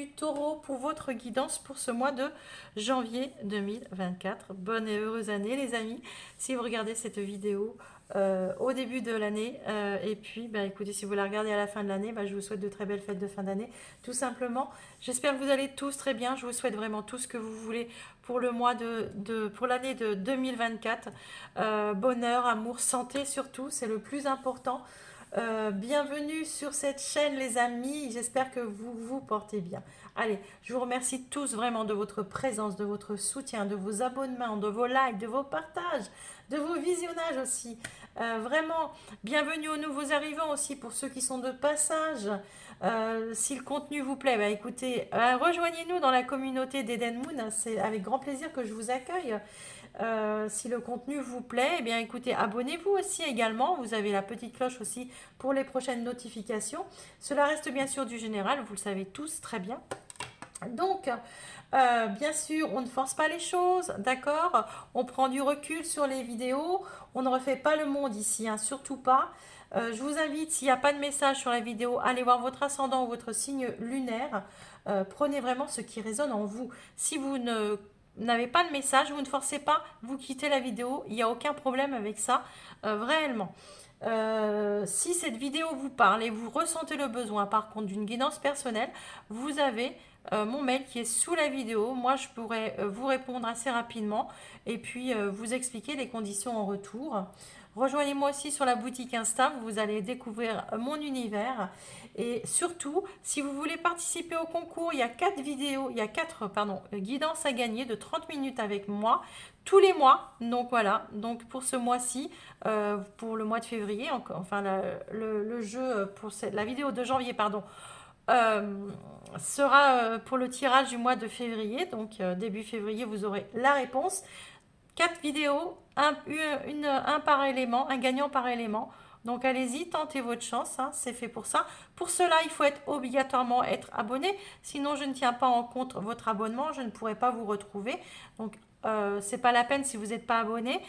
bienvenue Taureau pour votre guidance pour ce mois de janvier 2024. Bonne et heureuse année les amis, si vous regardez cette vidéo au début de l'année et puis bah, écoutez, si vous la regardez à la fin de l'année, bah, je vous souhaite de très belles fêtes de fin d'année tout simplement. J'espère que vous allez tous très bien, je vous souhaite vraiment tout ce que vous voulez pour le mois pour l'année de 2024. Bonheur, amour, santé surtout, c'est le plus important. Bienvenue sur cette chaîne les amis, j'espère que vous vous portez bien. Allez, je vous remercie tous vraiment de votre présence, de votre soutien, de vos abonnements, de vos likes, de vos partages, de vos visionnages aussi. Vraiment, bienvenue aux nouveaux arrivants aussi pour ceux qui sont de passage. Si le contenu vous plaît, bah écoutez, rejoignez-nous dans la communauté d'Eden Moon, c'est avec grand plaisir que je vous accueille. Si le contenu vous plaît, eh bien écoutez, abonnez-vous aussi également. Vous avez la petite cloche aussi pour les prochaines notifications. Cela reste bien sûr du général, vous le savez tous très bien. Donc, bien sûr, on ne force pas les choses, d'accord? On prend du recul sur les vidéos. On ne refait pas le monde ici, hein, surtout pas. Je vous invite, s'il n'y a pas de message sur la vidéo, allez voir votre ascendant ou votre signe lunaire. Prenez vraiment ce qui résonne en vous. Si vous n'avez pas de message, vous ne forcez pas, vous quittez la vidéo. Il n'y a aucun problème avec ça, réellement. Si cette vidéo vous parle et vous ressentez le besoin, par contre, d'une guidance personnelle, vous avez mon mail qui est sous la vidéo. Moi, je pourrais vous répondre assez rapidement et puis vous expliquer les conditions en retour. Rejoignez-moi aussi sur la boutique Insta, vous allez découvrir mon univers. Et surtout, si vous voulez participer au concours, il y a 4 guidances à gagner de 30 minutes avec moi tous les mois. Donc voilà, donc pour ce mois-ci, pour le mois de février, enfin le jeu pour la vidéo de janvier, pardon, euh, sera pour le tirage du mois de février. Donc début février, vous aurez la réponse. 4 vidéos, un par élément, un gagnant par élément. Donc allez-y, tentez votre chance, hein, c'est fait pour ça. Pour cela, il faut obligatoirement être abonné. Sinon, je ne tiens pas en compte votre abonnement, je ne pourrai pas vous retrouver. Donc, c'est pas la peine si vous n'êtes pas abonné.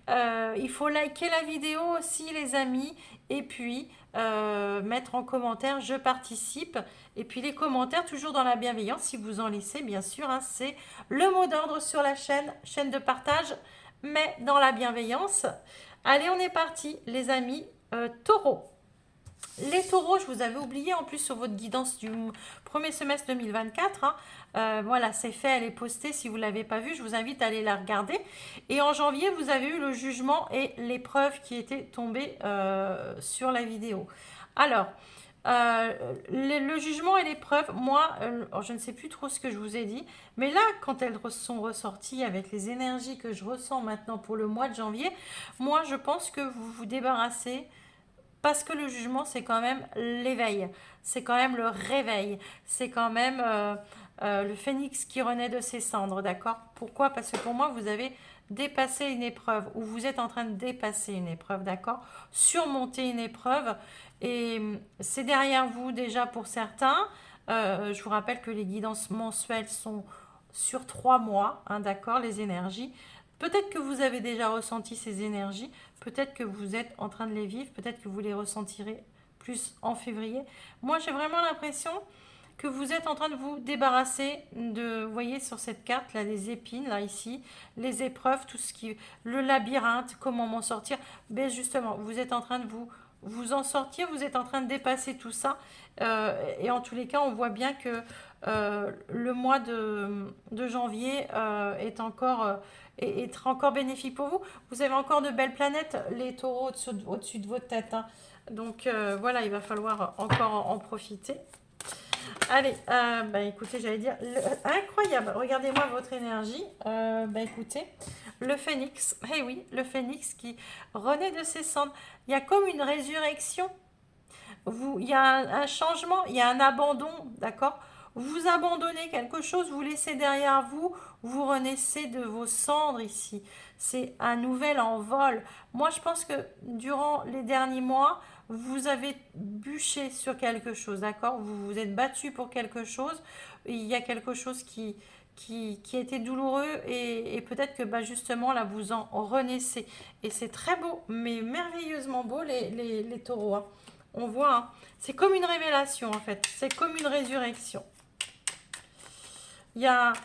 Il faut liker la vidéo aussi, les amis. Et puis, mettre en commentaire, je participe. Et puis, les commentaires, toujours dans la bienveillance, si vous en laissez, bien sûr. Hein, c'est le mot d'ordre sur la chaîne de partage, mais dans la bienveillance. Allez, on est parti, les amis. Taureau. Les taureaux, je vous avais oublié en plus sur votre guidance du premier semestre 2024. Hein. Voilà, c'est fait, elle est postée. Si vous ne l'avez pas vue, je vous invite à aller la regarder. Et en janvier, vous avez eu le jugement et l'épreuve qui était tombée sur la vidéo. Alors, le jugement et l'épreuve, moi, je ne sais plus trop ce que je vous ai dit, mais là, quand elles sont ressorties avec les énergies que je ressens maintenant pour le mois de janvier, moi, je pense que vous vous débarrassez parce que le jugement, c'est quand même l'éveil, c'est quand même le réveil, c'est quand même le phénix qui renaît de ses cendres, d'accord? Pourquoi? Parce que pour moi, vous avez dépassé une épreuve, ou vous êtes en train de dépasser une épreuve, d'accord? Surmonter une épreuve, et c'est derrière vous déjà pour certains. Je vous rappelle que les guidances mensuelles sont sur 3 mois, hein, d'accord, les énergies. Peut-être que vous avez déjà ressenti ces énergies, peut-être que vous êtes en train de les vivre, peut-être que vous les ressentirez plus en février. Moi, j'ai vraiment l'impression que vous êtes en train de vous débarrasser de, vous voyez sur cette carte là, les épines là ici, les épreuves, tout ce qui, le labyrinthe, comment m'en sortir. Ben justement, vous êtes en train de vous en sortir, vous êtes en train de dépasser tout ça. Et en tous les cas, on voit bien que le mois de janvier est encore bénéfique pour vous. Vous avez encore de belles planètes, les taureaux au-dessus de votre tête. Hein. Donc voilà, il va falloir encore en profiter. Allez, bah écoutez, j'allais dire, incroyable, regardez-moi votre énergie. Bah écoutez, le phénix, eh oui, le phénix qui renaît de ses cendres. Il y a comme une résurrection. Il y a un changement, il y a un abandon, d'accord? Vous abandonnez quelque chose, vous laissez derrière vous, vous renaissez de vos cendres ici. C'est un nouvel envol. Moi, je pense que durant les derniers mois, vous avez bûché sur quelque chose, d'accord? Vous vous êtes battu pour quelque chose. Il y a quelque chose qui a été douloureux et peut-être que bah, justement là, vous en renaissez. Et c'est très beau, mais merveilleusement beau, les taureaux. Hein. On voit, hein, c'est comme une révélation en fait, c'est comme une résurrection.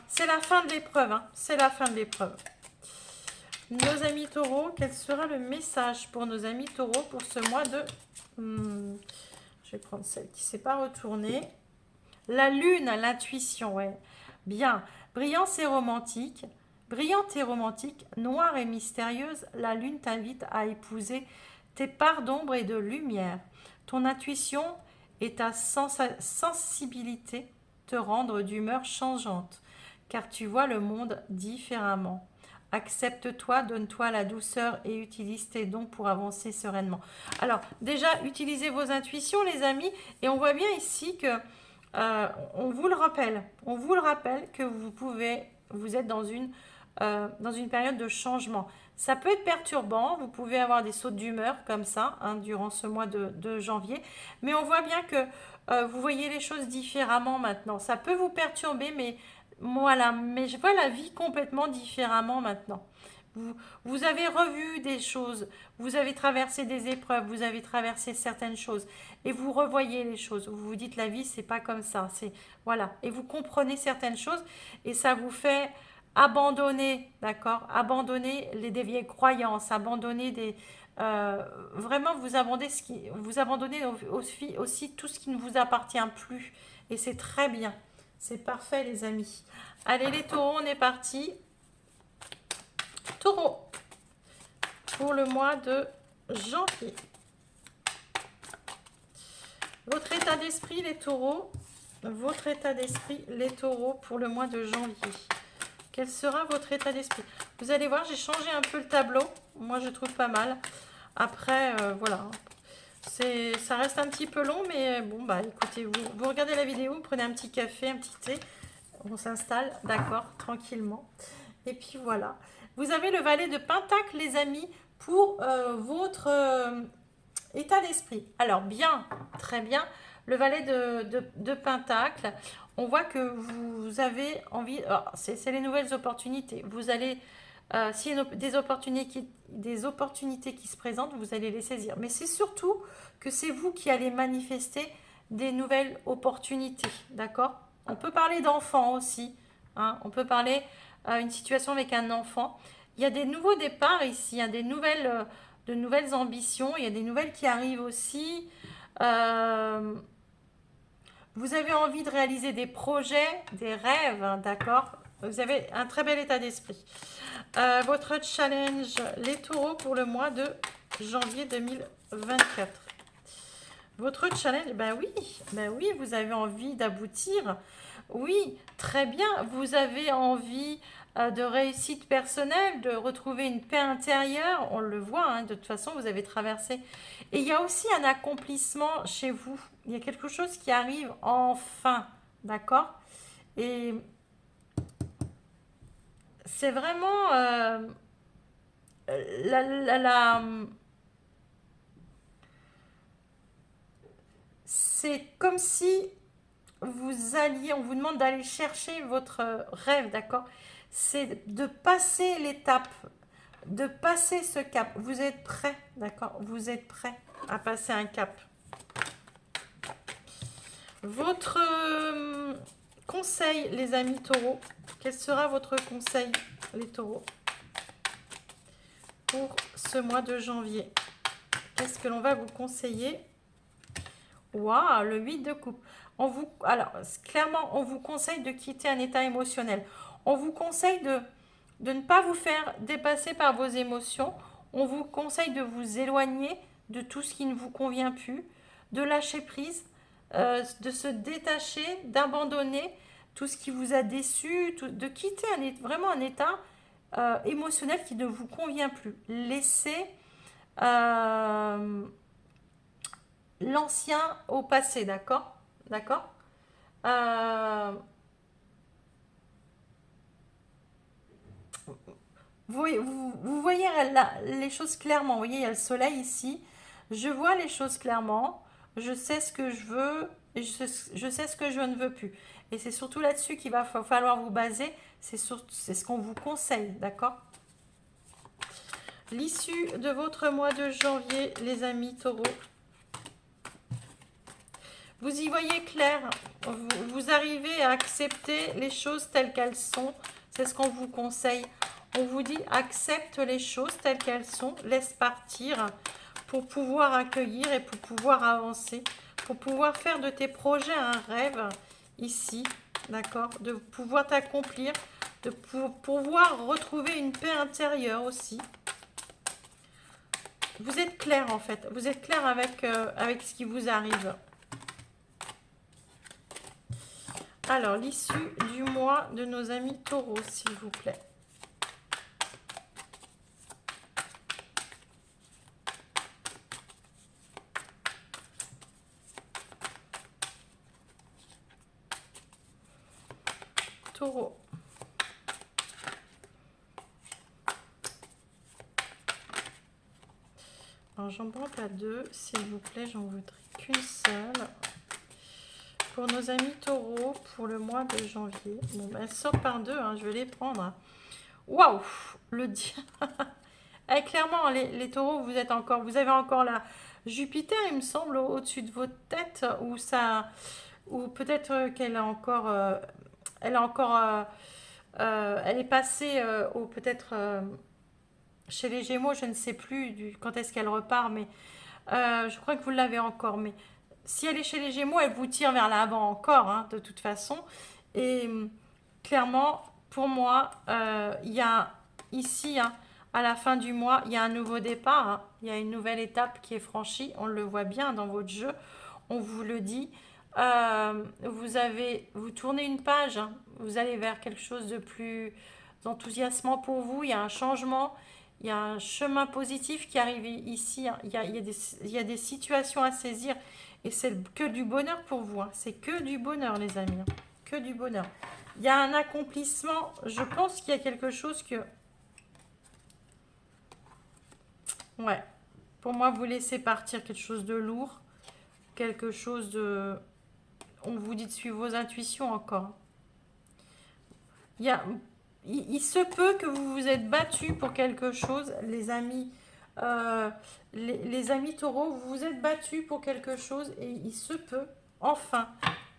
C'est la fin de l'épreuve, hein. C'est la fin de l'épreuve. Nos amis taureaux, quel sera le message pour nos amis taureaux pour ce mois de... je vais prendre celle qui ne s'est pas retournée. La lune, l'intuition, ouais. Bien. Brillante et romantique. Brillante et romantique, noire et mystérieuse, la lune t'invite à épouser tes parts d'ombre et de lumière. Ton intuition et ta sensibilité te rendent d'humeur changeante, car tu vois le monde différemment. Accepte-toi, donne-toi la douceur et utilise tes dons pour avancer sereinement. Alors, déjà, utilisez vos intuitions, les amis, et on voit bien ici que on vous le rappelle que vous êtes dans une période de changement. Ça peut être perturbant, vous pouvez avoir des sautes d'humeur comme ça hein, durant ce mois de janvier, mais on voit bien que vous voyez les choses différemment maintenant. Ça peut vous perturber, mais voilà, mais je vois la vie complètement différemment maintenant. Vous avez revu des choses, vous avez traversé des épreuves, vous avez traversé certaines choses et vous revoyez les choses. Vous vous dites la vie c'est pas comme ça, c'est voilà et vous comprenez certaines choses et ça vous fait abandonner, d'accord, abandonner des vieilles croyances, abandonner vraiment vous abandonnez aussi tout ce qui ne vous appartient plus et c'est très bien, c'est parfait les amis. Allez les taureaux, on est parti. Taureau, pour le mois de janvier. Votre état d'esprit, les taureaux. Votre état d'esprit, les taureaux, pour le mois de janvier. Quel sera votre état d'esprit? Vous allez voir, j'ai changé un peu le tableau. Moi, je trouve pas mal. Après, voilà. Ça reste un petit peu long, mais bon, bah écoutez, vous regardez la vidéo, vous prenez un petit café, un petit thé. On s'installe, d'accord, tranquillement. Et puis voilà. Vous avez le valet de Pentacle, les amis, pour votre état d'esprit. Alors, bien, très bien. Le valet de Pentacle, on voit que vous avez envie... C'est les nouvelles opportunités. Vous allez... S'il y a des opportunités qui se présentent, vous allez les saisir. Mais c'est surtout que c'est vous qui allez manifester des nouvelles opportunités. D'accord? On peut parler d'enfants aussi. Hein, on peut parler une situation avec un enfant. Il y a des nouveaux départs ici, il y a de nouvelles ambitions, il y a des nouvelles qui arrivent aussi. Euh, vous avez envie de réaliser des projets, des rêves, hein, d'accord? Vous avez un très bel état d'esprit. Votre challenge, les taureaux pour le mois de janvier 2024. Votre challenge, ben oui, vous avez envie d'aboutir. Oui, très bien, vous avez envie de réussite personnelle, de retrouver une paix intérieure. On le voit, hein, de toute façon, vous avez traversé. Et il y a aussi un accomplissement chez vous. Il y a quelque chose qui arrive enfin, d'accord? Et c'est vraiment la, c'est comme si vous alliez, on vous demande d'aller chercher votre rêve, d'accord? C'est de passer l'étape, de passer ce cap. Vous êtes prêt, d'accord? Vous êtes prêt à passer un cap. Votre conseil, les amis taureaux, quel sera votre conseil, les taureaux, pour ce mois de janvier? Qu'est-ce que l'on va vous conseiller? Waouh, le 8 de coupe. Alors, clairement, on vous conseille de quitter un état émotionnel. On vous conseille de ne pas vous faire dépasser par vos émotions. On vous conseille de vous éloigner de tout ce qui ne vous convient plus, de lâcher prise, de se détacher, d'abandonner tout ce qui vous a déçu, de quitter vraiment un état émotionnel qui ne vous convient plus. Laissez l'ancien au passé, d'accord? D'accord. Euh, vous voyez les choses clairement. Vous voyez, il y a le soleil ici. Je vois les choses clairement. Je sais ce que je veux et je sais ce que je ne veux plus. Et c'est surtout là-dessus qu'il va falloir vous baser. C'est ce qu'on vous conseille, d'accord? L'issue de votre mois de janvier, les amis taureaux. Vous y voyez clair. Vous arrivez à accepter les choses telles qu'elles sont. C'est ce qu'on vous conseille. On vous dit accepte les choses telles qu'elles sont. Laisse partir pour pouvoir accueillir et pour pouvoir avancer. Pour pouvoir faire de tes projets un rêve ici. D'accord? De pouvoir t'accomplir. De pouvoir retrouver une paix intérieure aussi. Vous êtes clair en fait. Vous êtes clair avec ce qui vous arrive. Alors, l'issue du mois de nos amis taureaux, s'il vous plaît. Taureau. Alors, j'en prends pas deux, s'il vous plaît, j'en voudrais qu'une seule. Pour nos amis taureaux, pour le mois de janvier. Bon, ben, elle sort par deux, hein, je vais les prendre. Waouh, le diable. Eh, clairement, les taureaux, vous avez encore la Jupiter, il me semble, au-dessus de votre tête, ou peut-être qu'elle a encore, elle est passée peut-être chez les Gémeaux, je ne sais plus quand est-ce qu'elle repart, mais je crois que vous l'avez encore. Mais si elle est chez les Gémeaux, elle vous tire vers l'avant encore, hein, de toute façon. Et clairement, pour moi, il y a ici, hein, à la fin du mois, il y a un nouveau départ, hein. Il y a une nouvelle étape qui est franchie. On le voit bien dans votre jeu. On vous le dit. Vous tournez une page, hein. Vous allez vers quelque chose de plus enthousiasmant pour vous. Il y a un changement. Il y a un chemin positif qui arrive ici, hein. Il y a des situations à saisir. Et c'est que du bonheur pour vous, hein. C'est que du bonheur, les amis, hein. Que du bonheur. Il y a un accomplissement. Je pense qu'il y a quelque chose que... Ouais. Pour moi, vous laissez partir quelque chose de lourd. Quelque chose de... On vous dit de suivre vos intuitions encore. Il y a... Il se peut que vous vous êtes battus pour quelque chose, les amis. Les amis taureaux, vous vous êtes battus pour quelque chose et il se peut, enfin,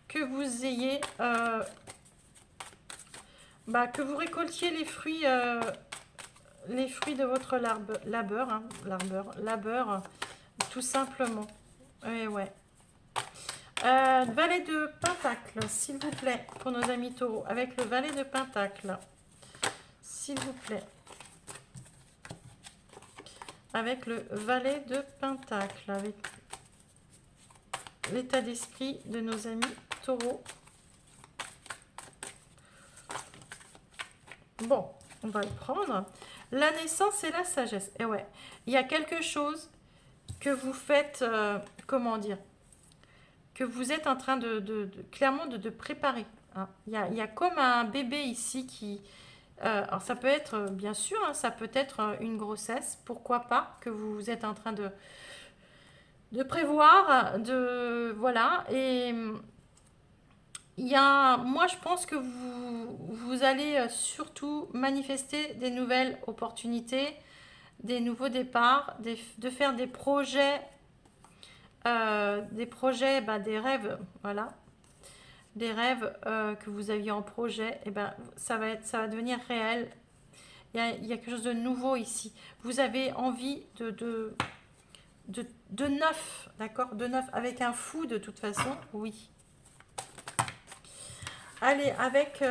que vous ayez... que vous récoltiez les fruits de votre labeur, hein, labeur, tout simplement. Et ouais. Valet de Pentacle, s'il vous plaît, pour nos amis taureaux, avec le valet de Pentacle, s'il vous plaît. Avec le valet de Pentacle, avec l'état d'esprit de nos amis taureaux. Bon, on va le prendre. La naissance et la sagesse. Et ouais, il y a quelque chose que vous faites, comment dire, que vous êtes en train clairement de préparer, hein. Il y a comme un bébé ici qui... alors ça peut être, bien sûr, hein, ça peut être une grossesse, pourquoi pas, que vous êtes en train de prévoir, voilà, et moi je pense que vous allez surtout manifester des nouvelles opportunités, des nouveaux départs, de faire des projets, des rêves, voilà, des rêves que vous aviez en projet, et ben ça va devenir réel. Il y a quelque chose de nouveau ici. Vous avez envie de neuf, d'accord, de neuf, avec un fou de toute façon, oui. Allez, avec...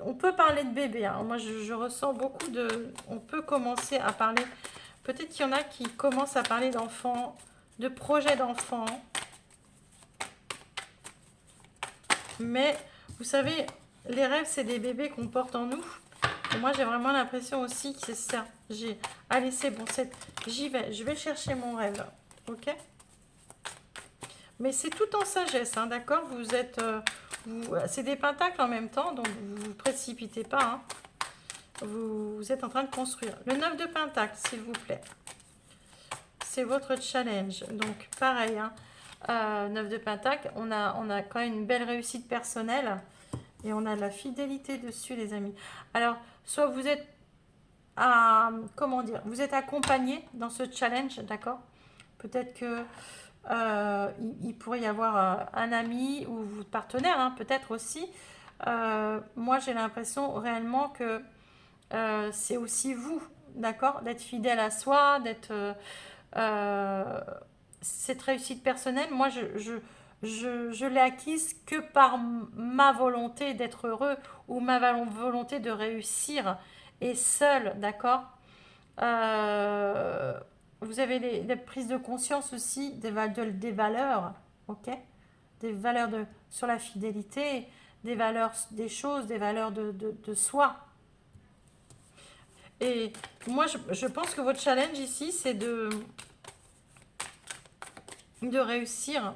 on peut parler de bébé, hein. Moi je ressens beaucoup de... On peut commencer à parler... Peut-être qu'il y en a qui commencent à parler d'enfants, de projets d'enfants. Mais vous savez, les rêves, c'est des bébés qu'on porte en nous. Et moi, j'ai vraiment l'impression aussi que c'est ça. Allez, c'est bon, j'y vais. Je vais chercher mon rêve. Ok? Mais c'est tout en sagesse, hein, d'accord? Vous êtes... c'est des pentacles en même temps, donc vous ne vous précipitez pas, hein. Vous êtes en train de construire. Le 9 de pentacles, s'il vous plaît. C'est votre challenge. Donc, pareil, hein. 9 de pentacle, on a quand même une belle réussite personnelle et on a de la fidélité dessus, les amis. Alors, soit vous êtes comment dire, vous êtes accompagné dans ce challenge, d'accord? Peut-être que Il pourrait y avoir un ami ou votre partenaire, hein, peut-être aussi. Moi, j'ai l'impression réellement que c'est aussi vous, d'accord, d'être fidèle à soi, d'être euh, cette réussite personnelle. Moi, je l'ai acquise que par ma volonté d'être heureux ou ma volonté de réussir et seule, d'accord. Euh, Vous avez les prises de conscience aussi des valeurs, ok, des valeurs sur la fidélité, des valeurs des choses, des valeurs de soi. Et moi, je pense que votre challenge ici, c'est de réussir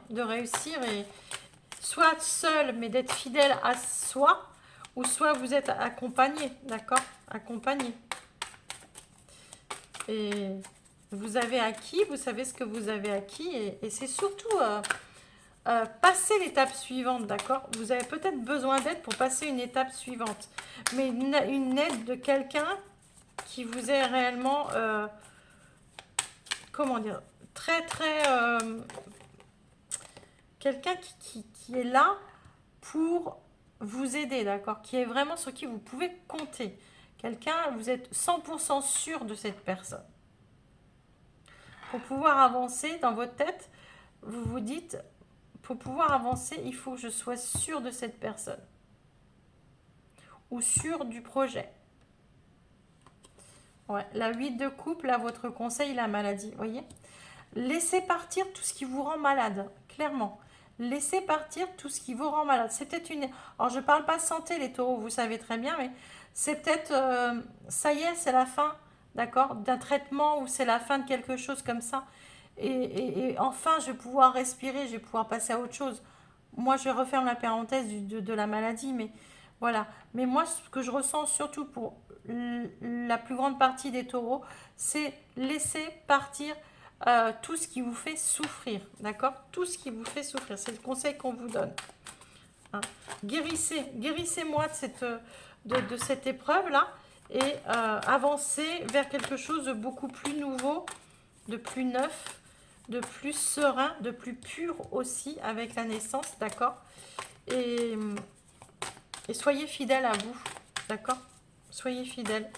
et soit seul, mais d'être fidèle à soi, ou soit vous êtes accompagné, d'accord? Accompagné. Et vous avez acquis, vous savez ce que vous avez acquis, et c'est surtout passer l'étape suivante, d'accord? Vous avez peut-être besoin d'aide pour passer une étape suivante, mais une aide de quelqu'un qui vous est réellement, comment dire, très très quelqu'un qui est là pour vous aider, d'accord? Qui est vraiment sur qui vous pouvez compter. Quelqu'un, vous êtes 100% sûr de cette personne. Pour pouvoir avancer dans votre tête, vous vous dites, pour pouvoir avancer, il faut que je sois sûr de cette personne. Ou sûr du projet. Ouais, la 8 de coupe, là, votre conseil, la maladie, voyez? Laissez partir tout ce qui vous rend malade, clairement. Laissez partir tout ce qui vous rend malade. C'est peut-être une... Alors, je ne parle pas santé, les taureaux, vous savez très bien, mais c'est peut-être... ça y est, c'est la fin, d'accord, d'un traitement ou c'est la fin de quelque chose comme ça. Et enfin, je vais pouvoir respirer, je vais pouvoir passer à autre chose. Moi, je referme la parenthèse de la maladie, mais voilà. Mais moi, ce que je ressens surtout pour la plus grande partie des taureaux, c'est laisser partir tout ce qui vous fait souffrir, d'accord? Tout ce qui vous fait souffrir, c'est le conseil qu'on vous donne. Hein. Guérissez-moi de cette épreuve-là et avancez vers quelque chose de beaucoup plus nouveau, de plus neuf, de plus serein, de plus pur aussi avec la naissance, d'accord? Et, et soyez fidèle à vous, d'accord? Soyez fidèle.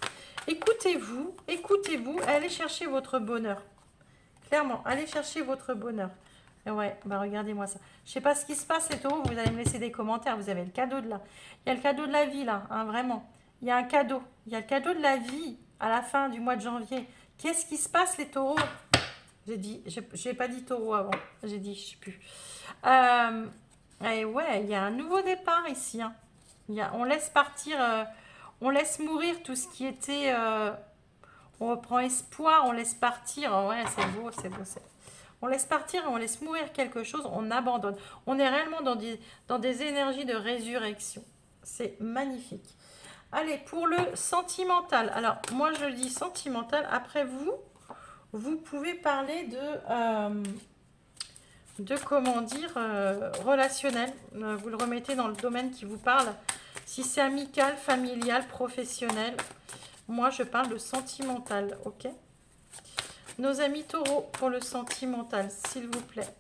Écoutez-vous, écoutez-vous, allez chercher votre bonheur. Clairement, allez chercher votre bonheur. Et ouais, bah regardez-moi ça. Je sais pas ce qui se passe les taureaux, vous allez me laisser des commentaires, vous avez le cadeau de là. Il y a le cadeau de la vie là, hein, vraiment. Il y a un cadeau. Il y a le cadeau de la vie à la fin du mois de janvier. Qu'est-ce qui se passe les taureaux? J'ai dit, j'ai pas dit taureau avant. J'ai dit, je sais plus. Et ouais, il y a un nouveau départ ici. Hein. On laisse partir, on laisse mourir tout ce qui était. On reprend espoir, on laisse partir. Ouais, c'est beau, c'est beau. On laisse partir et on laisse mourir quelque chose, on abandonne. On est réellement dans des énergies de résurrection. C'est magnifique. Allez, pour le sentimental. Alors, moi je dis sentimental. Après vous pouvez parler de comment dire, relationnel. Vous le remettez dans le domaine qui vous parle. Si c'est amical, familial, professionnel. Moi, je parle de sentimental, ok? Nos amis taureaux pour le sentimental, s'il vous plaît.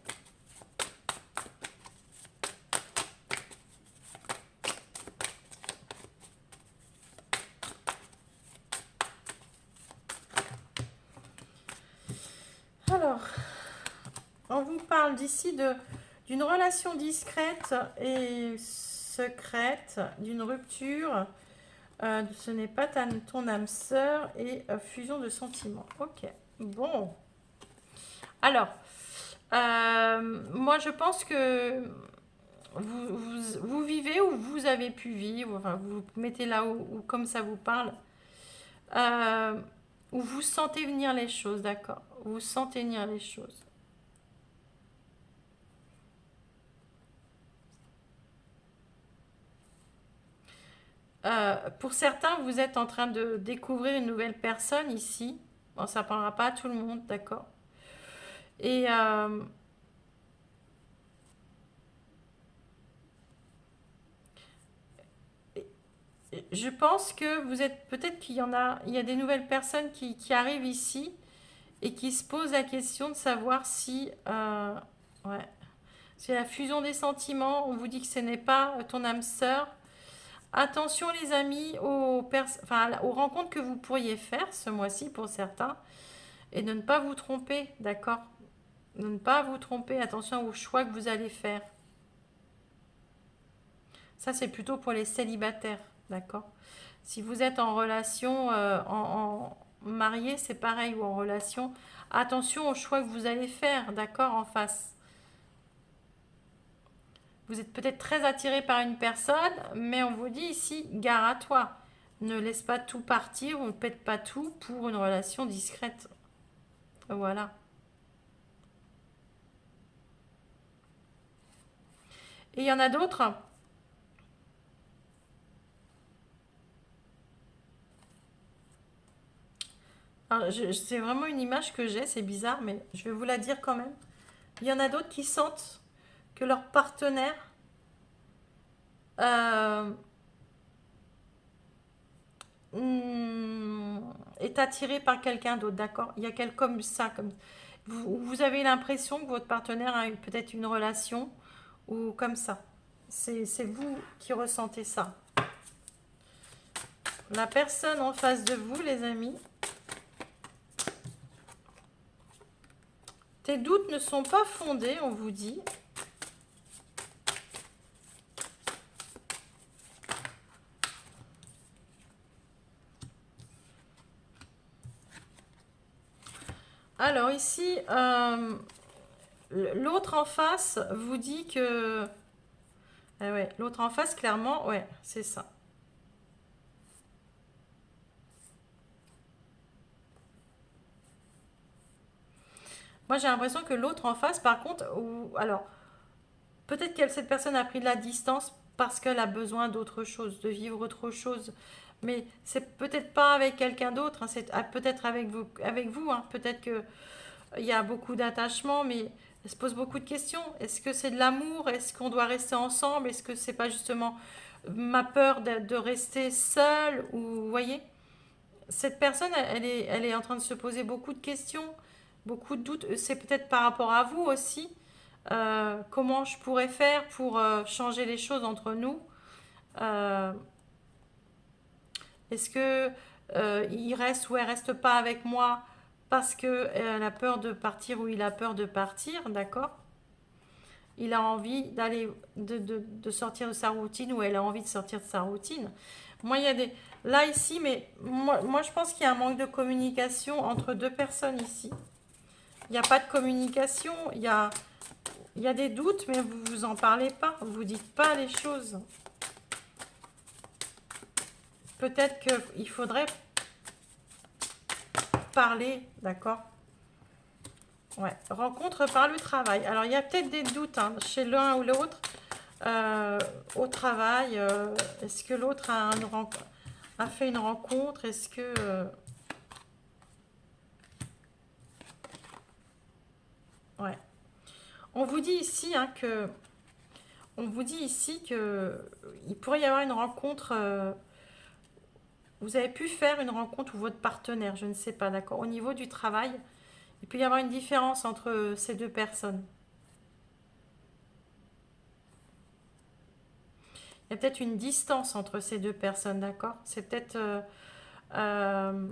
Alors, on vous parle d'ici d'une relation discrète et secrète, d'une rupture. Ce n'est pas ton âme sœur et fusion de sentiments. Ok, bon. Alors, moi je pense que vous vivez ou vous avez pu vivre, enfin vous mettez là où comme ça vous parle, euh, où vous sentez venir les choses, d'accord? Vous sentez venir les choses. Pour certains, vous êtes en train de découvrir une nouvelle personne ici. Bon, ça ne parlera pas à tout le monde, d'accord? Et je pense que vous êtes peut-être il y a des nouvelles personnes qui arrivent ici et qui se posent la question de savoir si Ouais. C'est la fusion des sentiments. On vous dit que ce n'est pas ton âme sœur. Attention les amis aux rencontres que vous pourriez faire ce mois-ci pour certains. Et de ne pas vous tromper, d'accord? De ne pas vous tromper. Attention aux choix que vous allez faire. Ça, c'est plutôt pour les célibataires, d'accord? Si vous êtes en relation, en marié, c'est pareil, ou en relation. Attention aux choix que vous allez faire, d'accord, en face. Vous êtes peut-être très attiré par une personne, mais on vous dit ici, gare à toi. Ne laisse pas tout partir ou ne pète pas tout pour une relation discrète. Voilà. Et il y en a d'autres. C'est vraiment une image que j'ai, c'est bizarre, mais je vais vous la dire quand même. Il y en a d'autres qui sentent que leur partenaire euh, hmm, est attiré par quelqu'un d'autre, d'accord? Il y a quelqu'un comme ça, comme vous avez l'impression que votre partenaire a peut-être une relation ou comme ça. C'est vous qui ressentez ça. La personne en face de vous, les amis, tes doutes ne sont pas fondés, on vous dit. Alors ici, l'autre en face vous dit que... Ah ouais, l'autre en face, clairement, ouais, c'est ça. Moi, j'ai l'impression que l'autre en face, par contre, alors, peut-être que cette personne a pris de la distance parce qu'elle a besoin d'autre chose, de vivre autre chose. Mais c'est peut-être pas avec quelqu'un d'autre, hein, c'est peut-être avec vous, hein. Peut-être que il y a beaucoup d'attachement, mais elle se pose beaucoup de questions. Est-ce que c'est de l'amour? Est-ce qu'on doit rester ensemble? Est-ce que c'est pas justement ma peur de rester seule? Ou vous voyez, cette personne, elle est en train de se poser beaucoup de questions, beaucoup de doutes. C'est peut-être par rapport à vous aussi. Comment je pourrais faire pour changer les choses entre nous? Euh, Est-ce que il reste ou elle reste pas avec moi parce que elle a peur de partir ou il a peur de partir, d'accord? Il a envie d'aller de sortir de sa routine ou elle a envie de sortir de sa routine. Moi, il y a des là ici, mais moi je pense qu'il y a un manque de communication entre deux personnes ici. Il n'y a pas de communication, il y a des doutes, mais vous vous en parlez pas, vous dites pas les choses. Peut-être qu'il faudrait parler, d'accord? Ouais, rencontre par le travail. Alors, il y a peut-être des doutes hein, chez l'un ou l'autre au travail. Est-ce que l'autre a fait une rencontre? Est-ce que... ouais. On vous dit ici hein, que... On vous dit ici que il pourrait y avoir une rencontre. Vous avez pu faire une rencontre ou votre partenaire, je ne sais pas, d'accord. Au niveau du travail, il peut y avoir une différence entre ces deux personnes. Il y a peut-être une distance entre ces deux personnes, d'accord. C'est peut-être... euh,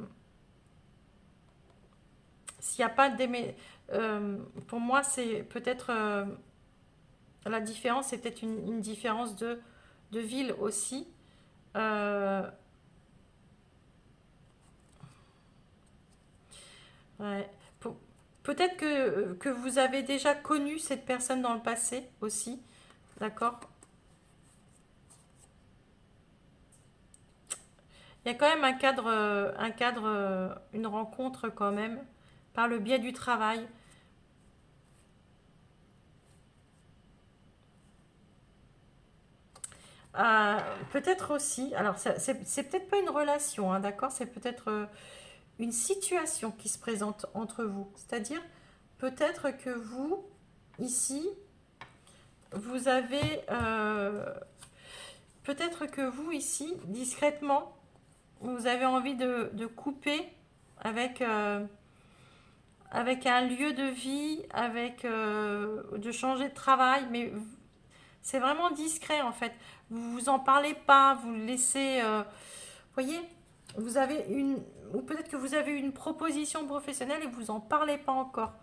s'il n'y a pas d'aimer... pour moi, c'est peut-être... la différence, c'est peut-être une différence de ville aussi. Euh, ouais. Peut-être que vous avez déjà connu cette personne dans le passé aussi, d'accord. Il y a quand même une rencontre quand même, par le biais du travail. Euh, Peut-être aussi, alors c'est peut-être pas une relation, hein, d'accord, c'est peut-être une situation qui se présente entre vous. C'est-à-dire, peut-être que vous, ici, vous avez, peut-être que vous, ici, discrètement, vous avez envie de couper avec, avec un lieu de vie, avec de changer de travail, mais c'est vraiment discret en fait. Vous vous en parlez pas, vous le laissez, voyez, vous avez une, ou peut-être que vous avez une proposition professionnelle et vous en parlez pas encore,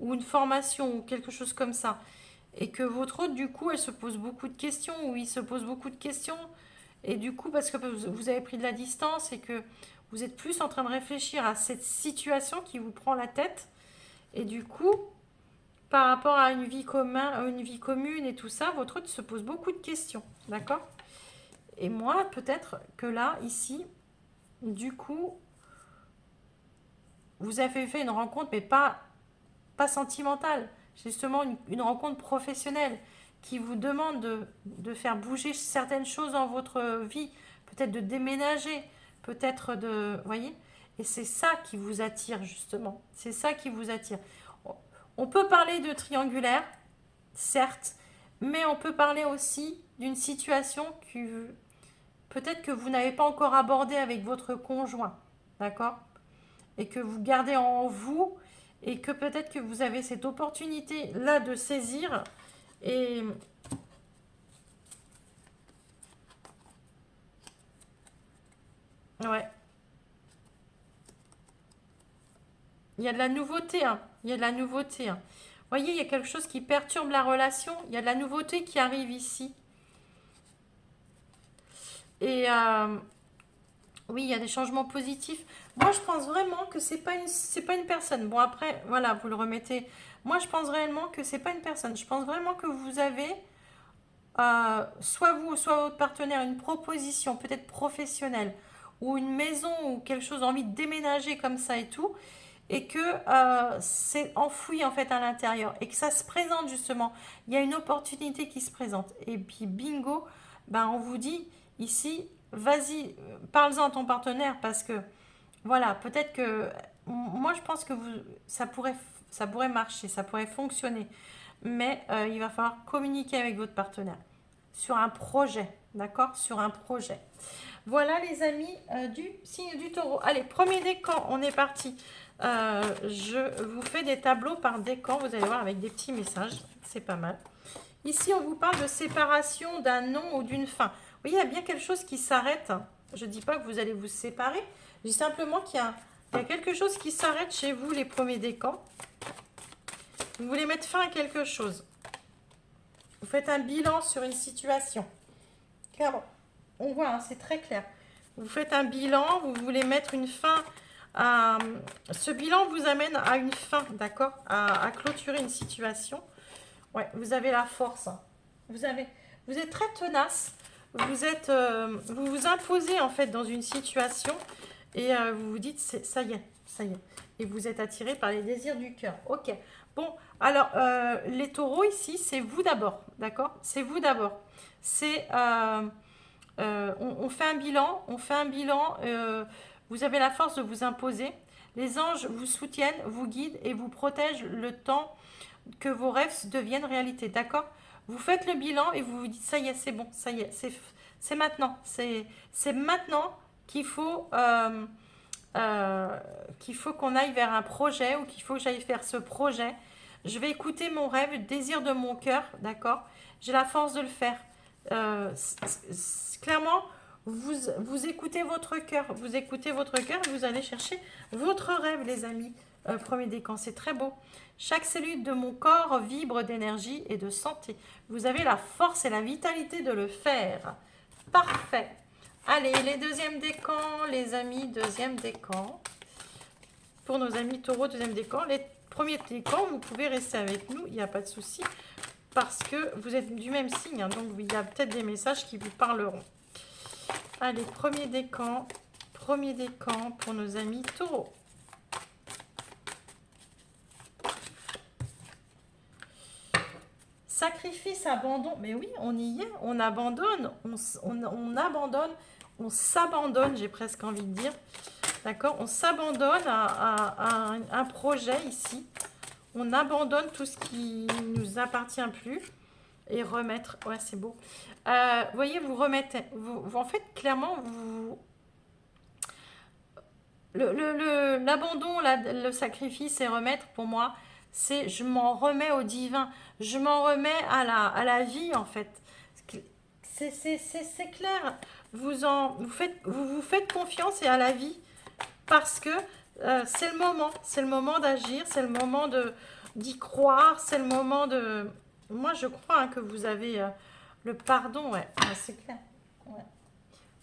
ou une formation ou quelque chose comme ça, et que votre hôte du coup elle se pose beaucoup de questions, ou il se pose beaucoup de questions, et du coup parce que vous avez pris de la distance et que vous êtes plus en train de réfléchir à cette situation qui vous prend la tête, et du coup par rapport à une vie commune et tout ça, votre hôte se pose beaucoup de questions, d'accord? Et moi, peut-être que là, ici, du coup, vous avez fait une rencontre, mais pas sentimentale, justement une rencontre professionnelle qui vous demande de faire bouger certaines choses dans votre vie, peut-être de déménager, peut-être de... Voyez? Et c'est ça qui vous attire, justement. C'est ça qui vous attire. On peut parler de triangulaire, certes, mais on peut parler aussi d'une situation que peut-être que vous n'avez pas encore abordée avec votre conjoint, d'accord? Et que vous gardez en vous et que peut-être que vous avez cette opportunité là de saisir et ouais, il y a de la nouveauté, hein. Il y a de la nouveauté, hein. Vous voyez, il y a quelque chose qui perturbe la relation, il y a de la nouveauté qui arrive ici. Et oui, il y a des changements positifs. Moi, je pense vraiment que c'est pas une personne. Bon, après, voilà, vous le remettez. Moi, je pense réellement que c'est pas une personne. Je pense vraiment que vous avez, soit vous, soit votre partenaire, une proposition, peut-être professionnelle, ou une maison, ou quelque chose, envie de déménager comme ça et tout, et que c'est enfoui en fait à l'intérieur, et que ça se présente justement. Il y a une opportunité qui se présente. Et puis, bingo, ben, on vous dit ici, vas-y, parle-en à ton partenaire parce que voilà, peut-être que moi je pense que ça pourrait marcher, ça pourrait fonctionner, mais il va falloir communiquer avec votre partenaire sur un projet, d'accord? Sur un projet. Voilà les amis du signe du taureau. Allez, premier décan, on est parti. Je vous fais des tableaux par décan, vous allez voir avec des petits messages, c'est pas mal. Ici, on vous parle de séparation, d'un nom ou d'une fin. Vous voyez, il y a bien quelque chose qui s'arrête. Je ne dis pas que vous allez vous séparer. Je dis simplement qu'il y a quelque chose qui s'arrête chez vous, les premiers décans. Vous voulez mettre fin à quelque chose. Vous faites un bilan sur une situation. Clairement, on voit, hein, c'est très clair. Vous faites un bilan, vous voulez mettre une fin à... Ce bilan vous amène à une fin, d'accord, à clôturer une situation. Ouais, vous avez la force, hein. Vous êtes très tenace. Vous vous imposez en fait dans une situation et vous vous dites ça y est, ça y est. Et vous êtes attiré par les désirs du cœur. Ok. Bon, alors les taureaux ici, c'est vous d'abord, d'accord? C'est vous d'abord. C'est on fait un bilan, vous avez la force de vous imposer. Les anges vous soutiennent, vous guident et vous protègent le temps que vos rêves deviennent réalité, d'accord? Vous faites le bilan et vous vous dites, ça y est, c'est bon, ça y est, c'est maintenant. C'est maintenant qu'il faut qu'on aille vers un projet ou qu'il faut que j'aille faire ce projet. Je vais écouter mon rêve, le désir de mon cœur, d'accord? J'ai la force de le faire. Clairement, vous écoutez votre cœur, et vous allez chercher votre rêve, les amis. Premier décan, c'est très beau. Chaque cellule de mon corps vibre d'énergie et de santé. Vous avez la force et la vitalité de le faire. Parfait. Allez, les deuxièmes décans, les amis, deuxième décan. Pour nos amis taureaux, deuxième décan. Les premiers décans, vous pouvez rester avec nous, il n'y a pas de souci. Parce que vous êtes du même signe, hein, donc il y a peut-être des messages qui vous parleront. Allez, premier décan pour nos amis taureaux. Sacrifice, abandon, mais oui, on y est, on abandonne, on abandonne, on s'abandonne, j'ai presque envie de dire, d'accord? On s'abandonne à un projet ici, on abandonne tout ce qui ne nous appartient plus et remettre, ouais c'est beau. Voyez, vous remettez, en fait clairement, L'abandon, le sacrifice et remettre, pour moi, c'est je m'en remets au divin. Je m'en remets à la vie, en fait. C'est clair. Vous faites confiance et à la vie parce que c'est le moment d'agir, c'est le moment d'y croire, c'est le moment de... Moi, je crois hein, que vous avez le pardon, ouais, ouais, c'est clair. Ouais.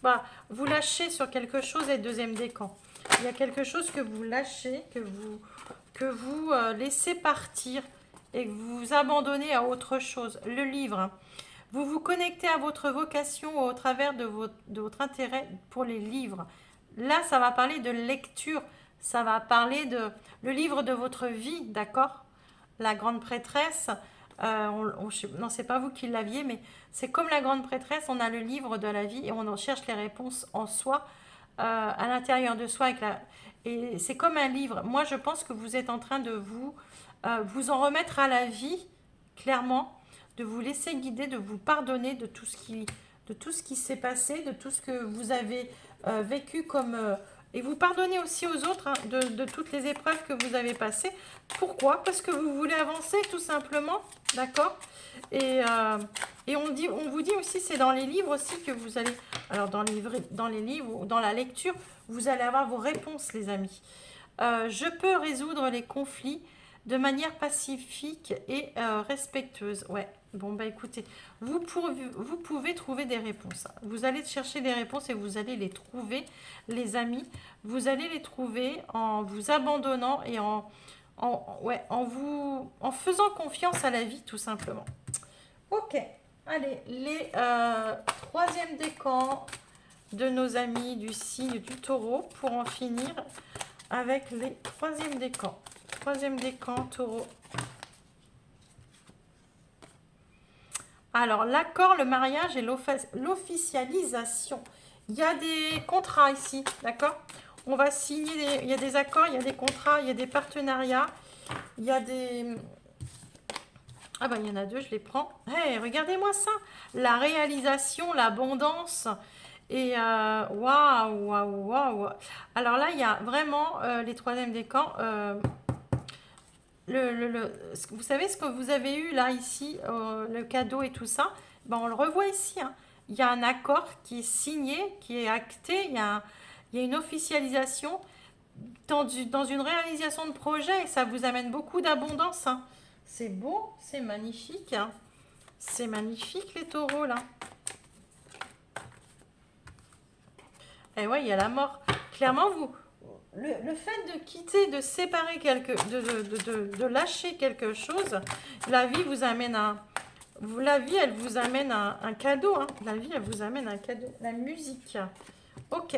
Bah, vous lâchez sur quelque chose et deuxième décan. Il y a quelque chose que vous lâchez, que vous laissez partir et que vous abandonnez à autre chose. Le livre, hein. Vous vous connectez à votre vocation au travers de votre intérêt pour les livres. Là, ça va parler de lecture, ça va parler de le livre de votre vie, d'accord? La grande prêtresse, non, c'est pas vous qui l'aviez, mais c'est comme la grande prêtresse, on a le livre de la vie et on en cherche les réponses en soi, à l'intérieur de soi. Et c'est comme un livre. Moi, je pense que vous êtes en train de vous en remettre à la vie, clairement, de vous laisser guider, de vous pardonner de tout ce qui s'est passé, de tout ce que vous avez vécu comme... et vous pardonnez aussi aux autres hein, de toutes les épreuves que vous avez passées. Pourquoi? Parce que vous voulez avancer tout simplement, d'accord? Et on vous dit aussi, c'est dans les livres aussi que vous allez... Alors dans les livres ou dans la lecture, vous allez avoir vos réponses les amis. Je peux résoudre les conflits de manière pacifique et respectueuse. Ouais, bon bah écoutez, vous pouvez trouver des réponses. Vous allez chercher des réponses et vous allez les trouver, les amis. Vous allez les trouver en vous abandonnant et en faisant confiance à la vie tout simplement. Ok, allez, les troisième décan de nos amis du signe du taureau pour en finir avec les troisième décan. Troisième décan, taureau. Alors, l'accord, le mariage et l'officialisation. Il y a des contrats ici, d'accord? On va signer, il y a des accords, il y a des contrats, il y a des partenariats, il y a des... Ah ben, il y en a deux, je les prends. Hey, regardez-moi ça. La réalisation, l'abondance. Et waouh, waouh, waouh. Alors là, il y a vraiment les troisièmes décans. Vous savez ce que vous avez eu là, ici, le cadeau et tout ça, ben, on le revoit ici. Hein. Il y a un accord qui est signé, qui est acté, il y a une officialisation dans une réalisation de projet et ça vous amène beaucoup d'abondance. Hein. C'est beau, c'est magnifique. Hein. C'est magnifique les taureaux là. Et ouais, il y a la mort. Clairement, le fait de quitter, de séparer de lâcher quelque chose, la vie vous amène la vie, elle vous amène un cadeau. Hein. La vie, elle vous amène un cadeau. La musique. Ok.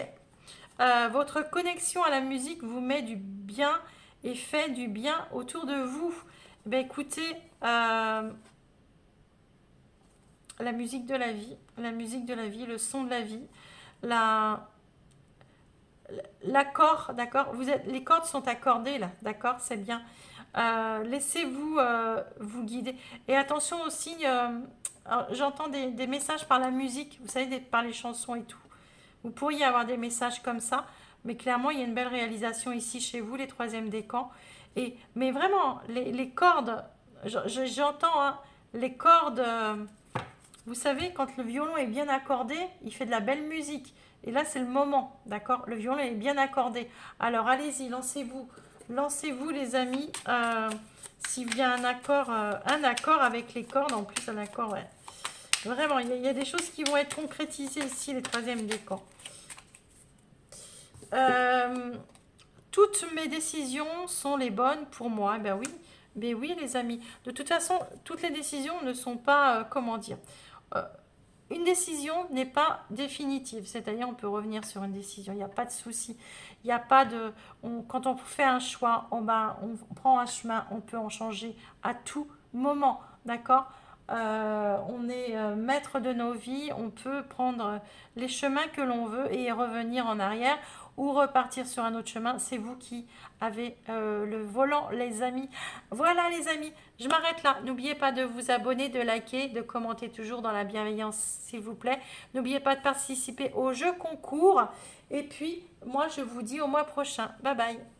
Votre connexion à la musique vous met du bien et fait du bien autour de vous. Ben écoutez, la musique de la vie, le son de la vie, l'accord, d'accord? Les cordes sont accordées là, d'accord? C'est bien. Laissez-vous vous guider. Et attention aux signes. J'entends des messages par la musique, vous savez, par les chansons et tout. Vous pourriez avoir des messages comme ça, mais clairement, il y a une belle réalisation ici chez vous, les troisièmes décans. Mais vraiment, les cordes, j'entends hein, les cordes. Vous savez, quand le violon est bien accordé, il fait de la belle musique. Et là, c'est le moment, d'accord? Le violon est bien accordé. Alors, allez-y, lancez-vous. Lancez-vous, les amis. S'il y a un accord avec les cordes, en plus, un accord, ouais. Vraiment, il y a des choses qui vont être concrétisées ici, les troisièmes décans. Toutes mes décisions sont les bonnes pour moi. Ben oui, les amis. De toute façon, toutes les décisions ne sont pas, comment dire, une décision n'est pas définitive, c'est-à-dire on peut revenir sur une décision, il n'y a pas de souci, il n'y a pas de... quand on fait un choix, on prend un chemin, on peut en changer à tout moment, d'accord? On est maître de nos vies, on peut prendre les chemins que l'on veut et revenir en arrière ou repartir sur un autre chemin. C'est vous qui avez le volant, les amis. Voilà les amis, je m'arrête là. N'oubliez pas de vous abonner, de liker, de commenter toujours dans la bienveillance, s'il vous plaît. N'oubliez pas de participer au jeu concours. Et puis, moi, je vous dis au mois prochain. Bye bye.